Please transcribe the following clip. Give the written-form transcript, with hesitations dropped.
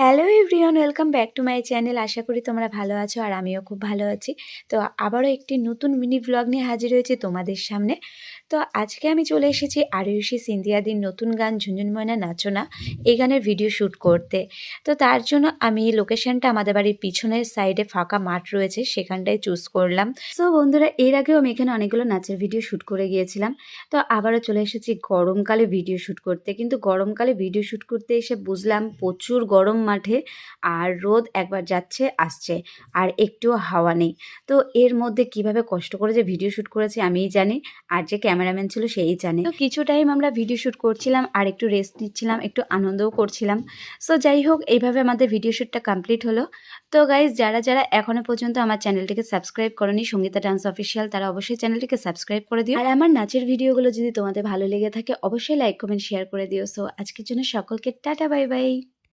Hello everyone, welcome back to my channel. আশা করি তোমরা ভালো আছো আর আমিও খুব ভালো আছি। তো আবারও একটি নতুন মিনি ব্লগ নিয়ে হাজির হয়েছি তোমাদের সামনে। তো আজকে আমি চলে এসেছি আরুষি সিন্ধিয়াদির নতুন গান ঝুনঝুন ময়না নাচো না, এই গানের ভিডিও শ্যুট করতে। তো তার জন্য আমি লোকেশনটা আমাদের বাড়ির পিছনের সাইডে ফাঁকা মাঠ রয়েছে সেখানটায় চুজ করলাম। সো বন্ধুরা, এর আগেও আমি এখানে অনেকগুলো নাচের ভিডিও শ্যুট করে গিয়েছিলাম। তো আবারও চলে এসেছি গরমকালে ভিডিও শ্যুট করতে, কিন্তু গরমকালে ভিডিও শ্যুট করতে এসে বুঝলাম প্রচুর গরম মাঠে, আর রোদ একবার যাচ্ছে আসছে, আর একটুও হাওয়া নেই। তো এর মধ্যে কিভাবে কষ্ট করে যে ভিডিও শ্যুট করেছি আমিই জানি, আর যে ক্যামেরাম্যান ছিল সেই জানে। তো কিছু টাইম আমরা ভিডিও শ্যুট করছিলাম আর একটু রেস্ট নিচ্ছিলাম, একটু আনন্দও করছিলাম। সো যাই হোক, এইভাবে আমাদের ভিডিও শ্যুটটা কমপ্লিট হলো। তো গাইজ, যারা যারা এখনো পর্যন্ত আমার চ্যানেলটিকে সাবস্ক্রাইব করনি সঙ্গীতা ডান্স অফিসিয়াল, তারা অবশ্যই চ্যানেলটিকে সাবস্ক্রাইব করে দিও। আর আমার নাচের ভিডিওগুলো যদি তোমাদের ভালো লেগে থাকে অবশ্যই লাইক কমেন্ট শেয়ার করে দিও। সো আজকের জন্য সকলকে টাটা, বাই বাই।